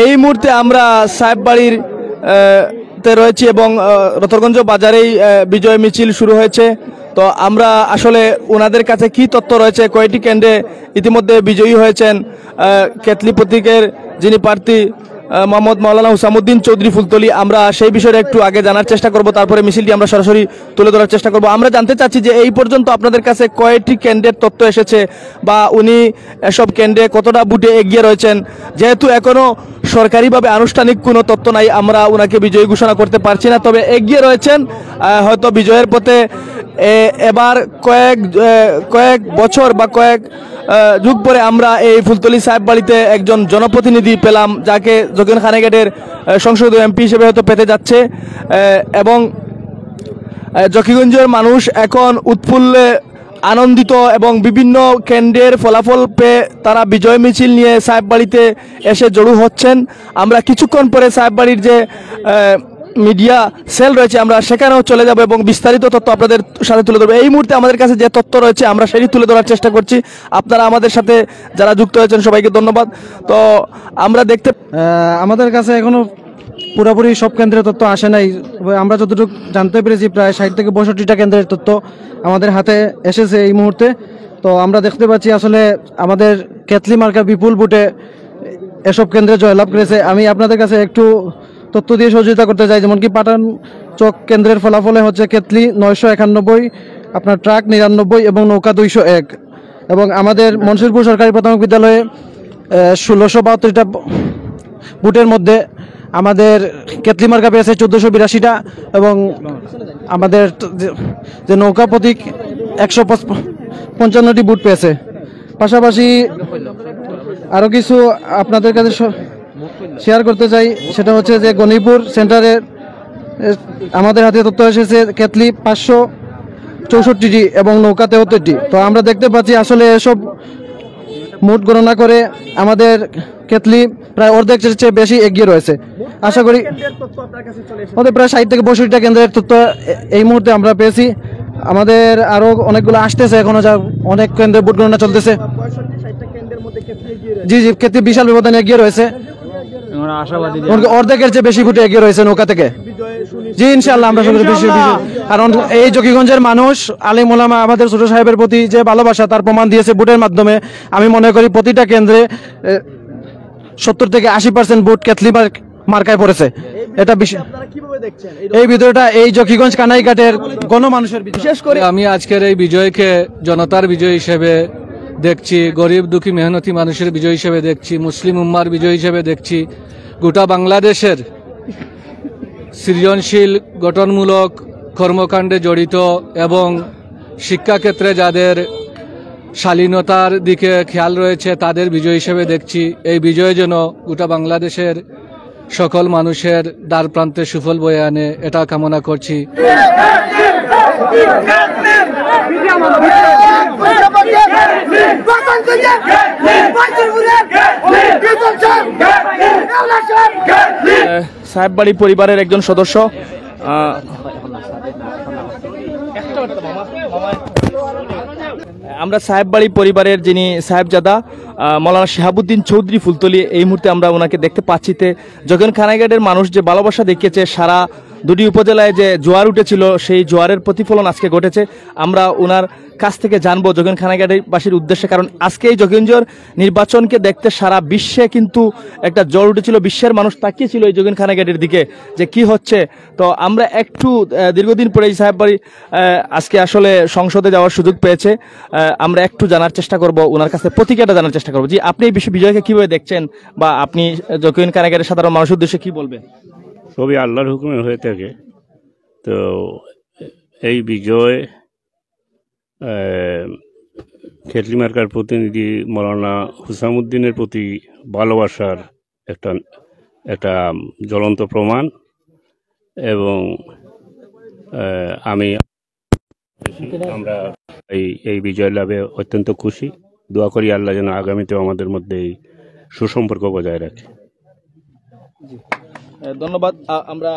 এই মুহূর্তে আমরা সাহেববাড়ির তে রয়েছি এবং রতরগঞ্জ বাজারেই বিজয় মিছিল শুরু হয়েছে। তো আমরা আসলে ওনাদের কাছে কি তথ্য রয়েছে, কয়টি কেন্দ্রে ইতিমধ্যে বিজয়ী হয়েছেন কেতলি প্রতীকের যিনি প্রার্থী মোহাম্মদ মাওলানা হুসামুদ্দিন চৌধুরী ফুলতলি, আমরা সেই বিষয়ে একটু আগে জানার চেষ্টা করব, তারপরে মিছিলটি আমরা সরাসরি তুলে ধরার চেষ্টা করব। আমরা জানতে চাচ্ছি যে এই পর্যন্ত আপনাদের কাছে কয়টি কেন্দ্রের তথ্য এসেছে বা উনি এসব কেন্দ্রে কতটা বুটে এগিয়ে রয়েছেন। যেহেতু এখনো সরকারিভাবে আনুষ্ঠানিক কোনো তথ্য নাই, আমরা ওনাকে বিজয়ী ঘোষণা করতে পারছি না, তবে এগিয়ে রয়েছেন। হয়তো বিজয়ের পথে এবার কয়েক বছর বা কয়েক যুগ পরে আমরা এই ফুলতলি সাহেববাড়িতে একজন জনপ্রতিনিধি পেলাম, যাকে যোগেন খানেঘাটের সংসদীয় এমপি হিসেবে হয়তো পেতে যাচ্ছে। এবং জকিগঞ্জের মানুষ এখন উৎফুল্লে আনন্দিত এবং বিভিন্ন কেন্দ্রের ফলাফল পেয়ে তারা বিজয় মিছিল নিয়ে সাহেববাড়িতে এসে জড়ো হচ্ছেন। আমরা কিছুক্ষণ পরে সাহেববাড়ির যে মিডিয়া সেল রয়েছে আমরা সেখানেও চলে যাব এবং বিস্তারিত তথ্য আপনাদের সাথে তুলে ধরবো। এই মুহূর্তে আমাদের কাছে যে তথ্য রয়েছে আমরা সেটি তুলে ধরার চেষ্টা করছি। আপনারা আমাদের সাথে যারা যুক্ত হয়েছেন সবাইকে ধন্যবাদ। তো আমরা আমাদের কাছে এখনো পুরোপুরি সব কেন্দ্রের তথ্য আসে নাই, আমরা যতটুকু জানতে পেরেছি প্রায় 60 থেকে 62টা কেন্দ্রের তথ্য আমাদের হাতে এসেছে এই মুহূর্তে। তো আমরা দেখতে পাচ্ছি আসলে আমাদের কেতলি মার্কা বিপুল ভোটে এসব কেন্দ্রে জয়লাভ করেছে। আমি আপনাদের কাছে একটু তথ্য দিয়ে সহযোগিতা করতে চাই। যেমন কি পাঠান চক কেন্দ্রের ফলাফলে হচ্ছে কেতলি 991, আপনার ট্রাক 99 এবং নৌকা 201। এবং আমাদের মনসুরপুর সরকারি প্রাথমিক বিদ্যালয়ে 1672টা বুটের মধ্যে আমাদের কেতলি মার্কা পেয়েছে 1482টা এবং আমাদের যে নৌকা প্রতীক 155টি বুট পেয়েছে। পাশাপাশি আরও কিছু আপনাদের কাছে শেয়ার করতে চাই, সেটা হচ্ছে যে গণিপুর সেন্টারে আমাদের হাতে তথ্য এসেছে কেতলি 564টি এবং নৌকা 73টি। তো আমরা দেখতে পাচ্ছি আসলে এসব মোট গণনা করে আমাদের কেতলি প্রায় অর্ধেকের চেয়ে বেশি এগিয়ে রয়েছে। আশা করি আমাদের প্রায় 60 থেকে 62টা কেন্দ্রের তথ্য এই মুহূর্তে আমরা পেয়েছি। আমাদের আরও অনেকগুলো আসতেছে, এখনো যা অনেক কেন্দ্রে ভোট গণনা চলতেছে। জি জি, কেতলি বিশাল ব্যবধানে এগিয়ে রয়েছে, অর্ধেকের চেয়ে বেশি ভোটে এগিয়ে রয়েছে নৌকা থেকে। জি ইনশাআল্লাহ আমরা সবাই বেশি, কারণ এই জকিগঞ্জের মানুষ আলিম ওলামা আমাদের ছোট সাহেবের প্রতি যে ভালোবাসা তার প্রমাণ দিয়েছে ভোটের মাধ্যমে। আমি মনে করি প্রতিটা কেন্দ্রে 70 থেকে 80% ভোট কেতলি মার্কায় পড়েছে। এটা এই বিজয়টা এই জকিগঞ্জ কানাইঘাটের গণমানুষের, বিশেষ করে আমি আজকের এই বিজয়কে জনতার বিজয় হিসেবে দেখছি, গরিব দুঃখী মেহনতি মানুষের বিজয় হিসেবে দেখছি, মুসলিম উম্মার বিজয় হিসেবে দেখছি, গোটা বাংলাদেশের সৃজনশীল গঠনমূলক কর্মকাণ্ডে জড়িত এবং শিক্ষাক্ষেত্রে যাদের শালীনতার দিকে খেয়াল রয়েছে তাদের বিজয় হিসেবে দেখছি। এই বিজয় যেন গোটা বাংলাদেশের সকল মানুষের দ্বার প্রান্তে সুফল বয়ে আনে, এটা কামনা করছি। সাহেববাড়ি পরিবারের একজন সদস্য, আমরা সাহেববাড়ি পরিবারের যিনি সাহেবজাদা মৌলানা শিহাবুদ্দিন চৌধুরী ফুলতলি, এই মুহূর্তে আমরা ওনাকে দেখতে পাচ্ছি। যোগেন খানাইঘাটের মানুষ যে ভালোবাসা দেখিয়েছে, সারা দুটি উপজেলায় যে জোয়ার উঠেছিল সেই জোয়ারের প্রতিফলন আজকে ঘটেছে। আমরা ওনার কাছ থেকে জানবো যোগেন খানাইঘাটবাসীর উদ্দেশ্যে, কারণ আজকে এই যোগেঞ্জর নির্বাচনকে দেখতে সারা বিশ্বে কিন্তু একটা জ্বর উঠেছিল, বিশ্বের মানুষ তাকিয়েছিল এই যোগেন খানাইঘাটের দিকে যে কি হচ্ছে। তো আমরা একটু দীর্ঘদিন পরে এই সাহেববাড়ি আজকে আসলে সংসদে যাওয়ার সুযোগ পেয়েছে, আমরা একটু জানার চেষ্টা করব ওনার কাছে, প্রতিক্রিয়াটা জানার চেষ্টা করবো। জি, আপনি এই বিজয়কে কিভাবে দেখছেন বা আপনি যোগেন খানাইঘাটের সাধারণ মানুষের উদ্দেশ্যে কি বলবেন? সবই আল্লাহর হুকুমে হয়ে থাকে। তো এই বিজয় কেতলি মার্কার প্রতিনিধি মৌলানা হুসামুদ্দিনের প্রতি ভালোবাসার একটা জ্বলন্ত প্রমাণ। এবং আমরা এই বিজয় লাভে অত্যন্ত খুশি। দোয়া করি আল্লাহ যেন আগামীতেও আমাদের মধ্যে এই সুসম্পর্ক বজায় রাখে। ধন্যবাদ। আমরা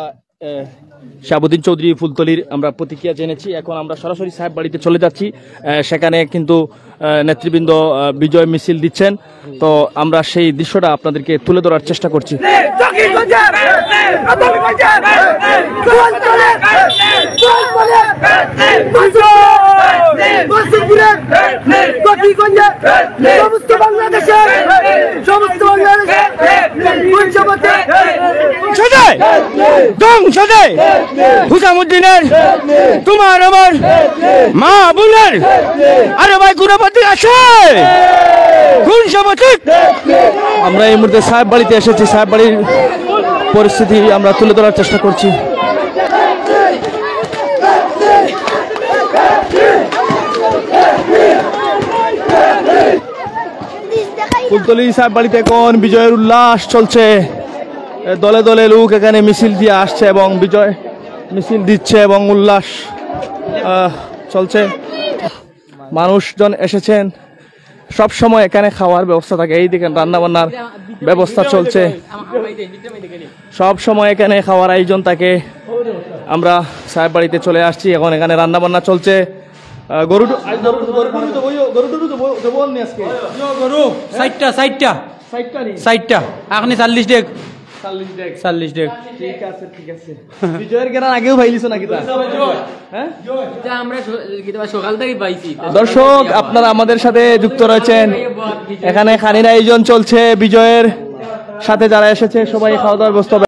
শাহাবুদ্দিন চৌধুরী ফুলতলির আমরা প্রতিক্রিয়া জেনেছি। এখন আমরা সরাসরি সাহেব বাড়িতে চলে যাচ্ছি। সেখানে কিন্তু নেতৃবৃন্দ বিজয় মিছিল দিচ্ছেন। তো আমরা সেই দৃশ্যটা আপনাদেরকে তুলে ধরার চেষ্টা করছি। হুসামুদ্দিনের তোমার আমার মা বোনের আরে ভাই গুণপতি আছে কোন সমাজিক। আমরা এই মুহূর্তে সাহেব বাড়িতে এসেছি। সাহেব বাড়ির পরিস্থিতি আমরা তুলে ধরার চেষ্টা করছি। ফুলতলি সাহেব বাড়িতে এখন বিজয়ের উল্লাস চলছে। দলে দলে লোক এখানে মিছিল দিয়ে আসছে এবং বিজয় মিছিল দিচ্ছে এবং উল্লাস চলছে। মানুষজন এসেছেন। সব সময় এখানে খাওয়ার ব্যবস্থা থাকে। এই দেখেন রান্না বান্নার ব্যবস্থা চলছে। সব সময় এখানে খাওয়ার আয়োজন থাকে। আমরা সাহেব বাড়িতে চলে আসছি। এখন এখানে রান্না বান্না চলছে। গরু সাইটটা আপনি 40 ডেক 40 ডেক ঠিক আছে ঠিক আছে। বিজয়ের গেরান আগেও ভাইলিছো নাকি তা? হ্যাঁ আমরা সকাল থেকে পাইছি। দর্শক আপনারা আমাদের সাথে যুক্ত রয়েছেন। এখানে খানির আয়োজন চলছে। বিজয়ের সাথে যারা এসেছে সবাই খাওয়া দাওয়ার ব্যবস্থা